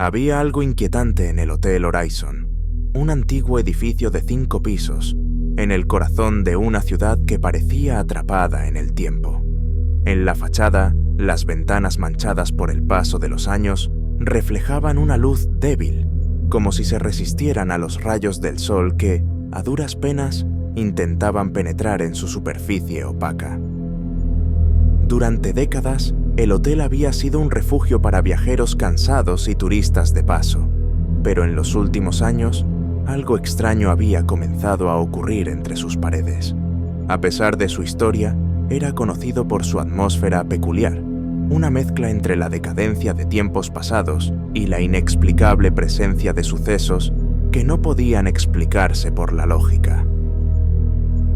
Había algo inquietante en el Hotel Horizon, un antiguo edificio de 5 pisos, en el corazón de una ciudad que parecía atrapada en el tiempo. En la fachada, las ventanas manchadas por el paso de los años reflejaban una luz débil, como si se resistieran a los rayos del sol que, a duras penas, intentaban penetrar en su superficie opaca. Durante décadas, el hotel había sido un refugio para viajeros cansados y turistas de paso, pero en los últimos años, algo extraño había comenzado a ocurrir entre sus paredes. A pesar de su historia, era conocido por su atmósfera peculiar, una mezcla entre la decadencia de tiempos pasados y la inexplicable presencia de sucesos que no podían explicarse por la lógica.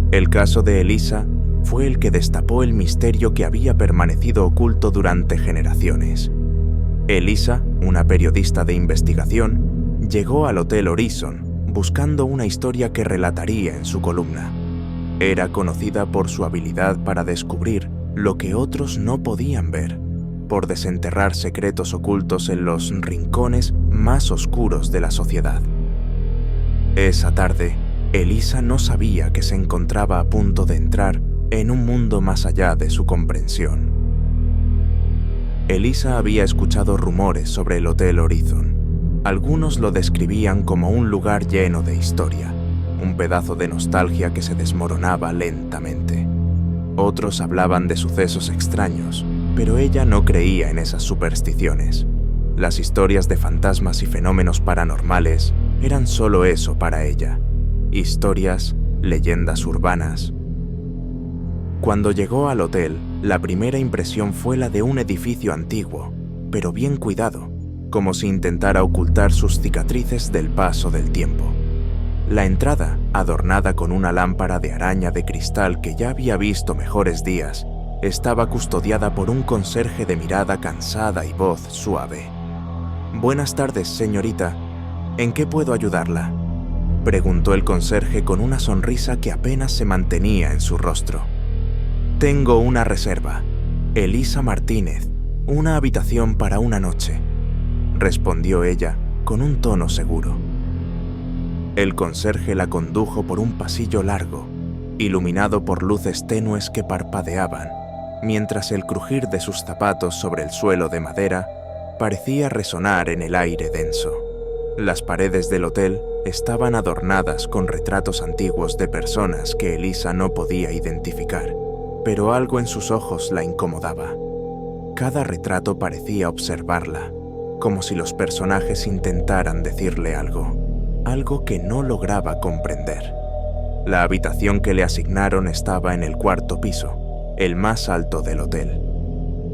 El caso de Elisa fue el que destapó el misterio que había permanecido oculto durante generaciones. Elisa, una periodista de investigación, llegó al Hotel Horizon buscando una historia que relataría en su columna. Era conocida por su habilidad para descubrir lo que otros no podían ver, por desenterrar secretos ocultos en los rincones más oscuros de la sociedad. Esa tarde, Elisa no sabía que se encontraba a punto de entrar en un mundo más allá de su comprensión. Elisa había escuchado rumores sobre el Hotel Horizon. Algunos lo describían como un lugar lleno de historia, un pedazo de nostalgia que se desmoronaba lentamente. Otros hablaban de sucesos extraños, pero ella no creía en esas supersticiones. Las historias de fantasmas y fenómenos paranormales eran solo eso para ella: historias, leyendas urbanas. Cuando llegó al hotel, la primera impresión fue la de un edificio antiguo, pero bien cuidado, como si intentara ocultar sus cicatrices del paso del tiempo. La entrada, adornada con una lámpara de araña de cristal que ya había visto mejores días, estaba custodiada por un conserje de mirada cansada y voz suave. «Buenas tardes, señorita. ¿En qué puedo ayudarla?», preguntó el conserje con una sonrisa que apenas se mantenía en su rostro. «Tengo una reserva. Elisa Martínez, una habitación para una noche», respondió ella con un tono seguro. El conserje la condujo por un pasillo largo, iluminado por luces tenues que parpadeaban, mientras el crujir de sus zapatos sobre el suelo de madera parecía resonar en el aire denso. Las paredes del hotel estaban adornadas con retratos antiguos de personas que Elisa no podía identificar, pero algo en sus ojos la incomodaba. Cada retrato parecía observarla, como si los personajes intentaran decirle algo que no lograba comprender. La habitación que le asignaron estaba en el 4º piso, el más alto del hotel.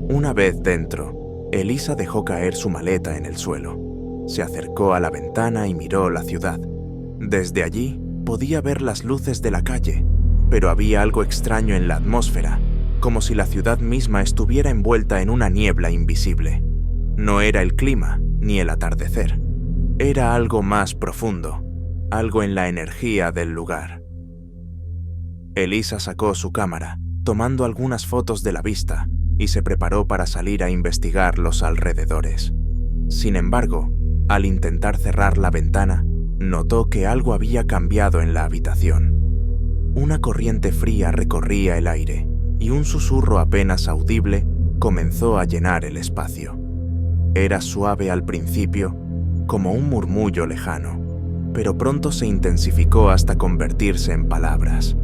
Una vez dentro, Elisa dejó caer su maleta en el suelo. Se acercó a la ventana y miró la ciudad. Desde allí podía ver las luces de la calle, pero había algo extraño en la atmósfera, como si la ciudad misma estuviera envuelta en una niebla invisible. No era el clima ni el atardecer. Era algo más profundo, algo en la energía del lugar. Elisa sacó su cámara, tomando algunas fotos de la vista, y se preparó para salir a investigar los alrededores. Sin embargo, al intentar cerrar la ventana, notó que algo había cambiado en la habitación. Una corriente fría recorría el aire, y un susurro apenas audible comenzó a llenar el espacio. Era suave al principio, como un murmullo lejano, pero pronto se intensificó hasta convertirse en palabras.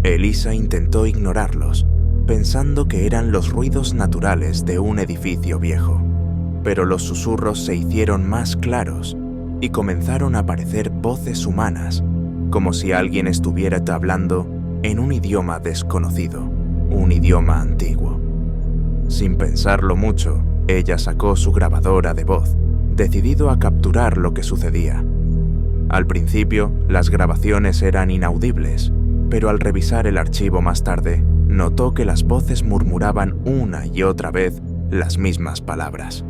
Elisa intentó ignorarlos, pensando que eran los ruidos naturales de un edificio viejo, pero los susurros se hicieron más claros y comenzaron a aparecer voces humanas, como si alguien estuviera hablando en un idioma desconocido, un idioma antiguo. Sin pensarlo mucho, ella sacó su grabadora de voz, decidido a capturar lo que sucedía. Al principio, las grabaciones eran inaudibles, pero al revisar el archivo más tarde, notó que las voces murmuraban una y otra vez las mismas palabras.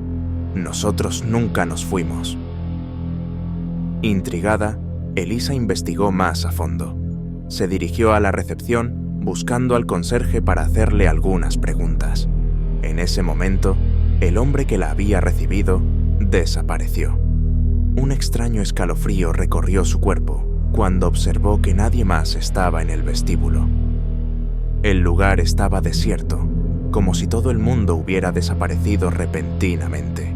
«Nosotros nunca nos fuimos». Intrigada, Elisa investigó más a fondo. Se dirigió a la recepción buscando al conserje para hacerle algunas preguntas. En ese momento, el hombre que la había recibido desapareció. Un extraño escalofrío recorrió su cuerpo cuando observó que nadie más estaba en el vestíbulo. El lugar estaba desierto, como si todo el mundo hubiera desaparecido repentinamente.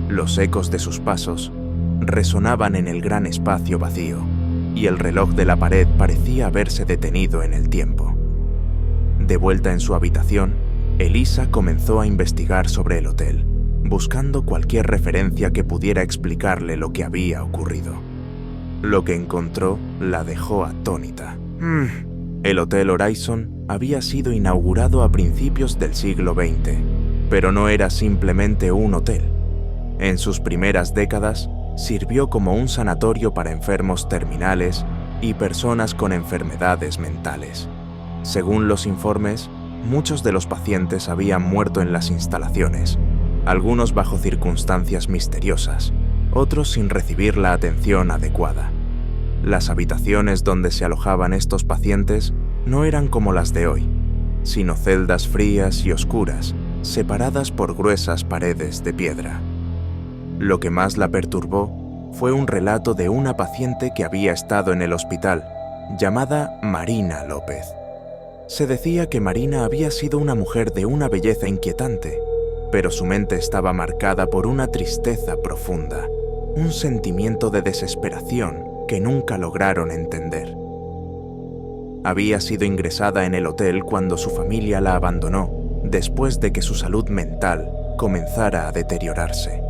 Los ecos de sus pasos resonaban en el gran espacio vacío, y el reloj de la pared parecía haberse detenido en el tiempo. De vuelta en su habitación, Elisa comenzó a investigar sobre el hotel, buscando cualquier referencia que pudiera explicarle lo que había ocurrido. Lo que encontró la dejó atónita. El Hotel Horizon había sido inaugurado a principios del siglo XX, pero no era simplemente un hotel. En sus primeras décadas, sirvió como un sanatorio para enfermos terminales y personas con enfermedades mentales. Según los informes, muchos de los pacientes habían muerto en las instalaciones, algunos bajo circunstancias misteriosas, otros sin recibir la atención adecuada. Las habitaciones donde se alojaban estos pacientes no eran como las de hoy, sino celdas frías y oscuras, separadas por gruesas paredes de piedra. Lo que más la perturbó fue un relato de una paciente que había estado en el hospital, llamada Marina López. Se decía que Marina había sido una mujer de una belleza inquietante, pero su mente estaba marcada por una tristeza profunda, un sentimiento de desesperación que nunca lograron entender. Había sido ingresada en el hotel cuando su familia la abandonó, después de que su salud mental comenzara a deteriorarse.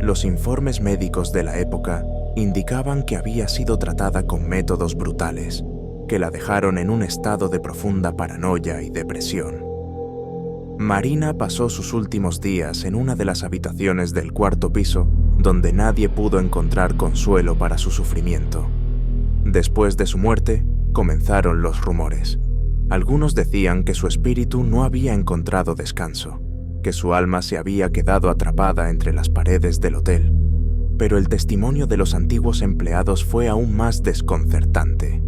Los informes médicos de la época indicaban que había sido tratada con métodos brutales, que la dejaron en un estado de profunda paranoia y depresión. Marina pasó sus últimos días en una de las habitaciones del cuarto piso, donde nadie pudo encontrar consuelo para su sufrimiento. Después de su muerte, comenzaron los rumores. Algunos decían que su espíritu no había encontrado descanso, que su alma se había quedado atrapada entre las paredes del hotel. Pero el testimonio de los antiguos empleados fue aún más desconcertante.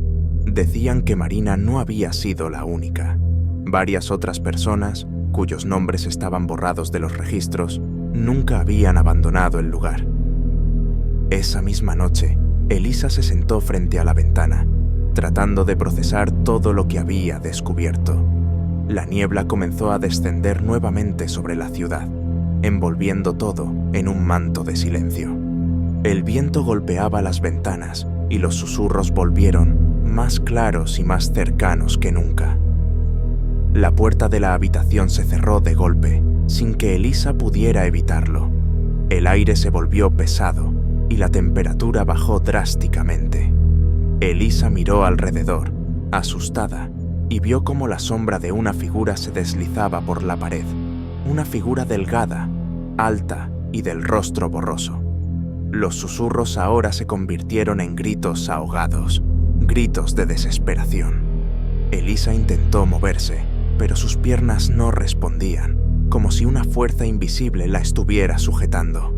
Decían que Marina no había sido la única. Varias otras personas, cuyos nombres estaban borrados de los registros, nunca habían abandonado el lugar. Esa misma noche, Elisa se sentó frente a la ventana, tratando de procesar todo lo que había descubierto. La niebla comenzó a descender nuevamente sobre la ciudad, envolviendo todo en un manto de silencio. El viento golpeaba las ventanas y los susurros volvieron más claros y más cercanos que nunca. La puerta de la habitación se cerró de golpe, sin que Elisa pudiera evitarlo. El aire se volvió pesado y la temperatura bajó drásticamente. Elisa miró alrededor, asustada, y vio cómo la sombra de una figura se deslizaba por la pared. Una figura delgada, alta y del rostro borroso. Los susurros ahora se convirtieron en gritos ahogados, gritos de desesperación. Elisa intentó moverse, pero sus piernas no respondían, como si una fuerza invisible la estuviera sujetando.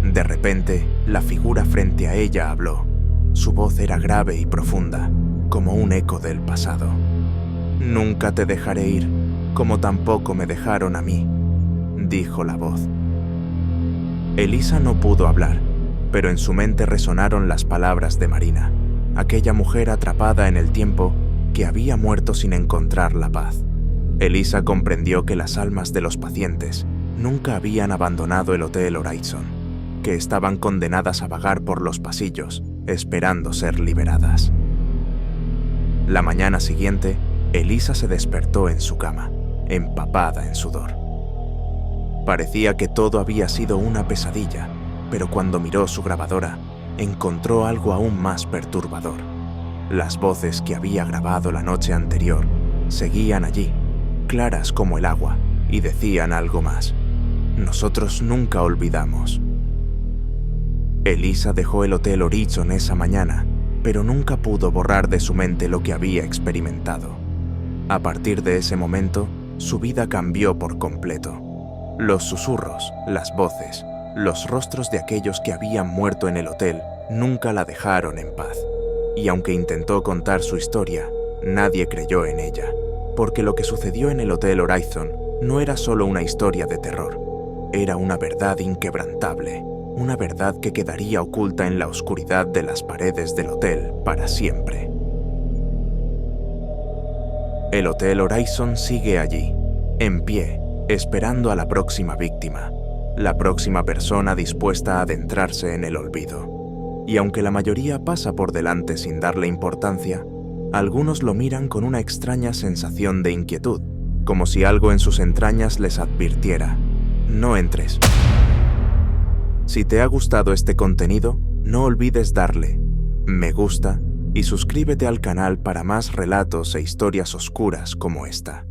De repente, la figura frente a ella habló. Su voz era grave y profunda, como un eco del pasado. «Nunca te dejaré ir, como tampoco me dejaron a mí», dijo la voz. Elisa no pudo hablar, pero en su mente resonaron las palabras de Marina, aquella mujer atrapada en el tiempo que había muerto sin encontrar la paz. Elisa comprendió que las almas de los pacientes nunca habían abandonado el Hotel Horizon, que estaban condenadas a vagar por los pasillos, esperando ser liberadas. La mañana siguiente, Elisa se despertó en su cama, empapada en sudor. Parecía que todo había sido una pesadilla, pero cuando miró su grabadora, encontró algo aún más perturbador. Las voces que había grabado la noche anterior seguían allí, claras como el agua, y decían algo más. «Nosotros nunca olvidamos». Elisa dejó el Hotel Horizon esa mañana, pero nunca pudo borrar de su mente lo que había experimentado. A partir de ese momento, su vida cambió por completo. Los susurros, las voces, los rostros de aquellos que habían muerto en el hotel nunca la dejaron en paz. Y aunque intentó contar su historia, nadie creyó en ella, porque lo que sucedió en el Hotel Horizon no era solo una historia de terror. era una verdad inquebrantable, una verdad que quedaría oculta en la oscuridad de las paredes del hotel para siempre. El Hotel Horizon sigue allí, en pie, esperando a la próxima víctima, la próxima persona dispuesta a adentrarse en el olvido. Y aunque la mayoría pasa por delante sin darle importancia, algunos lo miran con una extraña sensación de inquietud, como si algo en sus entrañas les advirtiera: no entres. Si te ha gustado este contenido, no olvides darle me gusta y suscríbete al canal para más relatos e historias oscuras como esta.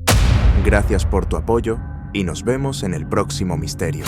Gracias por tu apoyo y nos vemos en el próximo misterio.